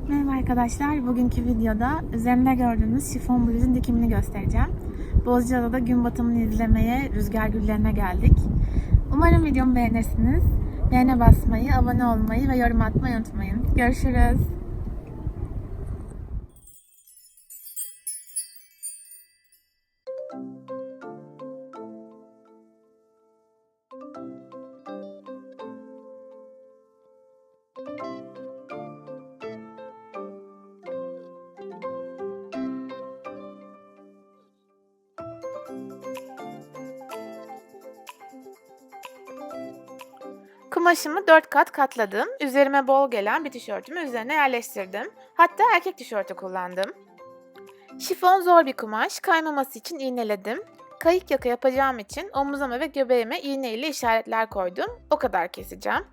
Merhaba arkadaşlar, bugünkü videoda üzerinde gördüğünüz şifon bluzun dikimini göstereceğim. Bozcaada'da gün batımını izlemeye Rüzgar Güllerine geldik. Umarım videomu beğenirsiniz. Beğene basmayı, abone olmayı ve yorum atmayı unutmayın. Görüşürüz. Kumaşımı 4 kat katladım. Üzerime bol gelen bir tişörtümü üzerine yerleştirdim. Hatta erkek tişörtü kullandım. Şifon zor bir kumaş. Kaymaması için iğneledim. Kayık yaka yapacağım için omuzuma ve göbeğime iğne ile işaretler koydum. O kadar keseceğim.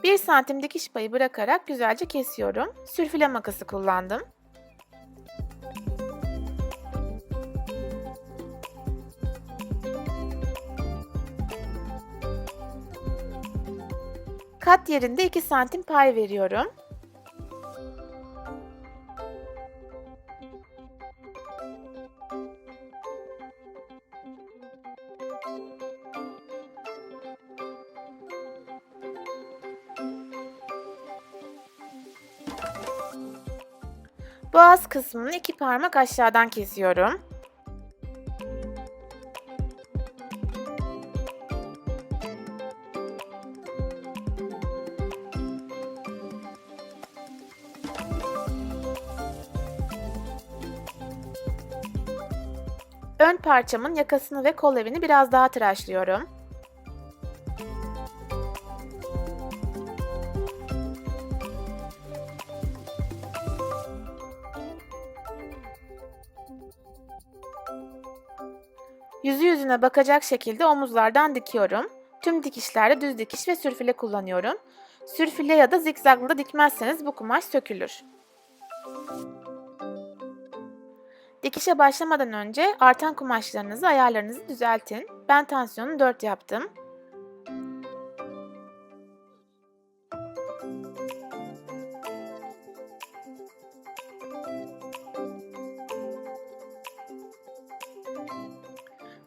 Bir santim dikiş payı bırakarak güzelce kesiyorum. Sürfüle makası kullandım. Kat yerinde 2 santim pay veriyorum. Boğaz kısmını 2 parmak aşağıdan kesiyorum. Ön parçamın yakasını ve kol evini biraz daha tıraşlıyorum. Yüzü yüzüne bakacak şekilde omuzlardan dikiyorum. Tüm dikişlerde düz dikiş ve sürfüle kullanıyorum. Sürfüle ya da zikzaklı da dikmezseniz bu kumaş sökülür. Dikişe başlamadan önce artan kumaşlarınızı, ayarlarınızı düzeltin. Ben tansiyonu 4 yaptım.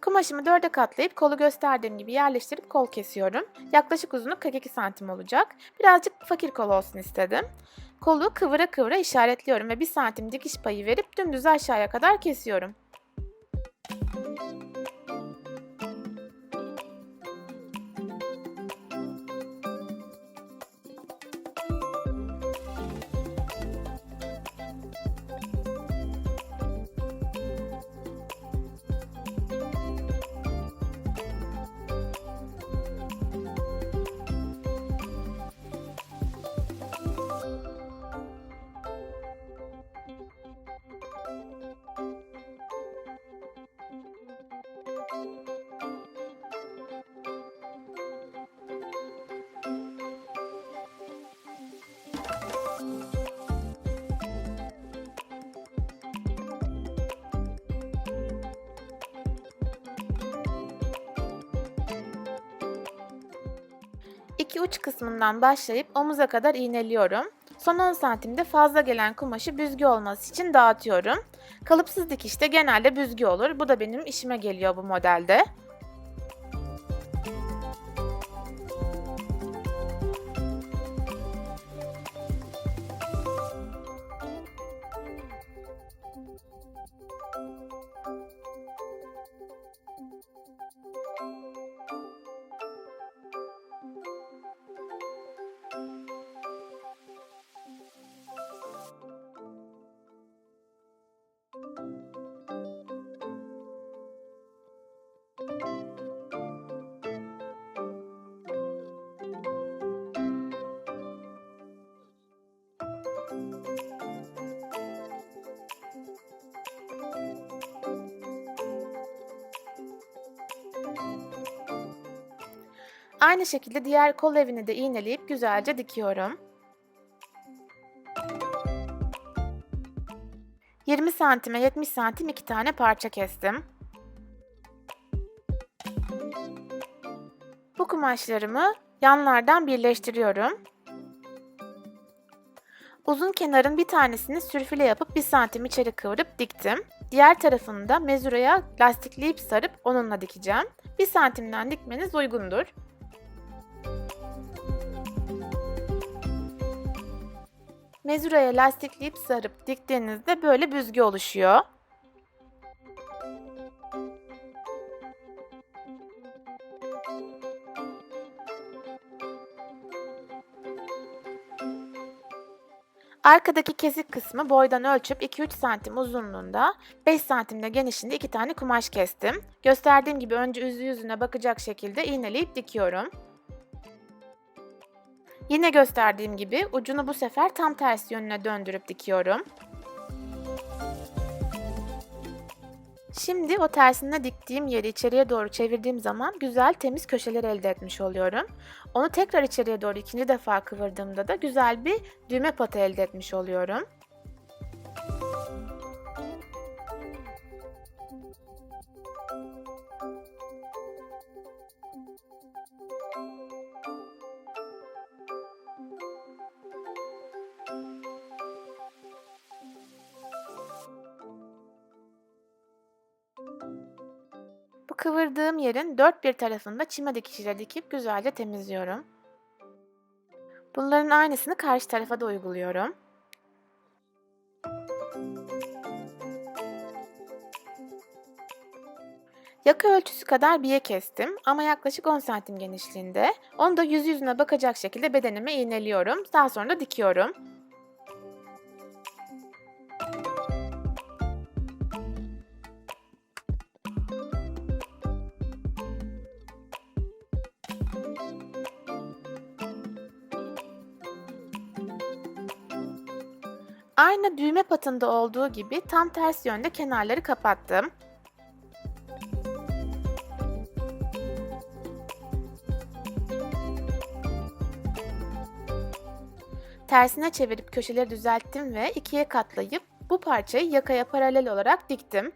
Kumaşımı 4'e katlayıp kolu gösterdiğim gibi yerleştirip kol kesiyorum. Yaklaşık uzunluk 42 santim olacak. Birazcık fakir kol olsun istedim. Kolu kıvıra kıvıra işaretliyorum ve 1 santim dikiş payı verip dümdüz aşağıya kadar kesiyorum. İki uç kısmından başlayıp omuza kadar iğneliyorum. Son 10 santimde fazla gelen kumaşı büzgü olması için dağıtıyorum. Kalıpsız dikişte genelde büzgü olur. Bu da benim işime geliyor bu modelde. Aynı şekilde diğer kol evini de iğneleyip güzelce dikiyorum. 20 santime 70 santim 2 tane parça kestim. Bu kumaşlarımı yanlardan birleştiriyorum. Uzun kenarın bir tanesini sürfüle yapıp 1 santim içeri kıvırıp diktim. Diğer tarafını da mezuraya lastikleyip sarıp onunla dikeceğim. 1 santimden dikmeniz uygundur. Mezuraya lastikleyip sarıp diktiğinizde böyle büzgü oluşuyor. Arkadaki kesik kısmı boydan ölçüp 2-3 santim uzunluğunda, 5 santimde genişliğinde 2 tane kumaş kestim. Gösterdiğim gibi önce yüzüne bakacak şekilde iğneleyip dikiyorum. Yine gösterdiğim gibi ucunu bu sefer tam tersi yönüne döndürüp dikiyorum. Şimdi o tersine diktiğim yeri içeriye doğru çevirdiğim zaman güzel temiz köşeler elde etmiş oluyorum. Onu tekrar içeriye doğru ikinci defa kıvırdığımda da güzel bir düğme patı elde etmiş oluyorum. Bu kıvırdığım yerin dört bir tarafını da çima dikişiyle dikip güzelce temizliyorum. Bunların aynısını karşı tarafa da uyguluyorum. Yaka ölçüsü kadar biye kestim ama yaklaşık 10 santim genişliğinde. Onu da yüzüne bakacak şekilde bedenime iğneliyorum. Daha sonra da dikiyorum. Aynı düğme patında olduğu gibi tam ters yönde kenarları kapattım. Tersine çevirip köşeleri düzelttim ve ikiye katlayıp bu parçayı yakaya paralel olarak diktim.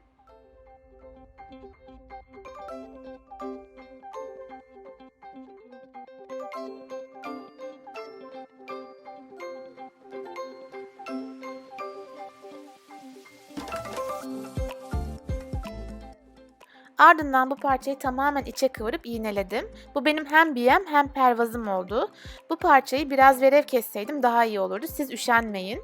Ardından bu parçayı tamamen içe kıvırıp iğneledim. Bu benim hem biyem hem pervazım oldu. Bu parçayı biraz verev kesseydim daha iyi olurdu. Siz üşenmeyin.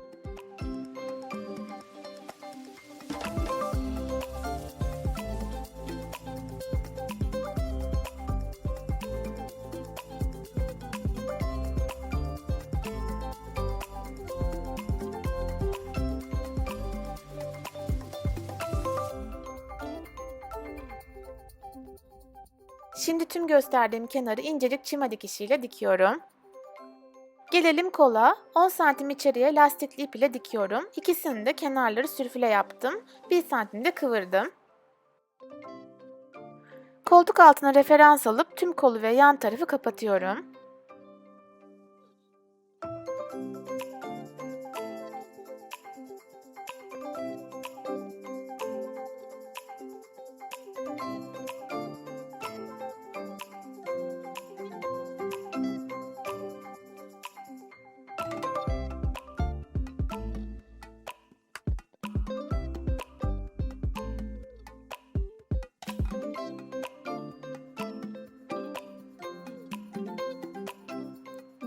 Şimdi tüm gösterdiğim kenarı incecik çima dikişiyle dikiyorum. Gelelim kola. 10 santim içeriye lastikli ip ile dikiyorum. İkisini de kenarları sürfüle yaptım. 1 santim de kıvırdım. Koltuk altına referans alıp tüm kolu ve yan tarafı kapatıyorum.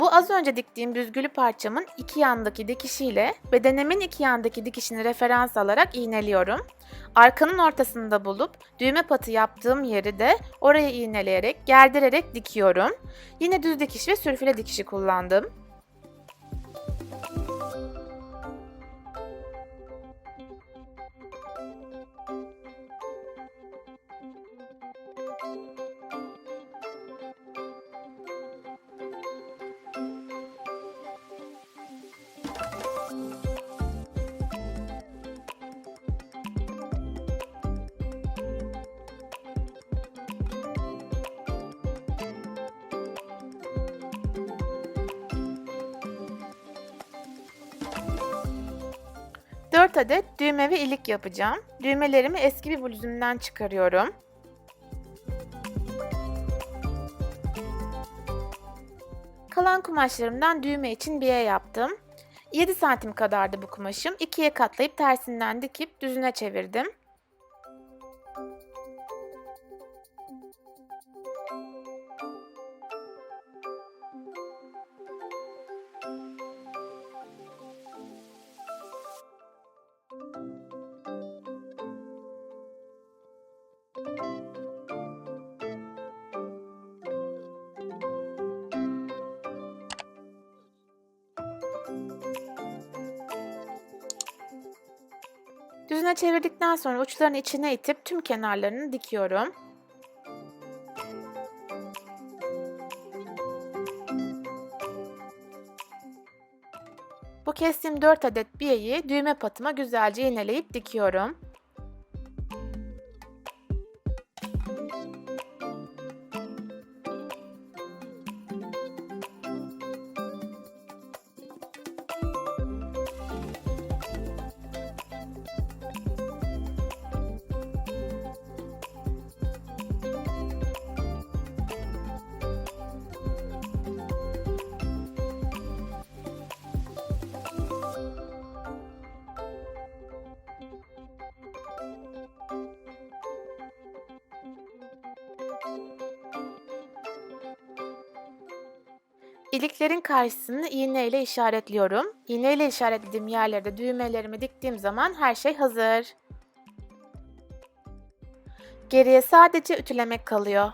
Bu az önce diktiğim büzgülü parçamın iki yandaki dikişiyle bedenimin iki yandaki dikişini referans alarak iğneliyorum. Arkanın ortasında bulup düğme patı yaptığım yeri de oraya iğneleyerek, gerdirerek dikiyorum. Yine düz dikiş ve sürfüle dikişi kullandım. 4 adet düğme ve ilik yapacağım. Düğmelerimi eski bir bluzumdan çıkarıyorum. Kalan kumaşlarımdan düğme için biye yaptım. 7 santim kadardı bu kumaşım. 2'ye katlayıp tersinden dikip düzüne çevirdim. Düzüne çevirdikten sonra uçlarını içine itip tüm kenarlarını dikiyorum. Bu kestiğim 4 adet biyeyi düğme patıma güzelce iğneleyip dikiyorum. İliklerin karşısını iğne ile işaretliyorum. İğne ile işaretlediğim yerlerde düğmelerimi diktiğim zaman her şey hazır. Geriye sadece ütülemek kalıyor.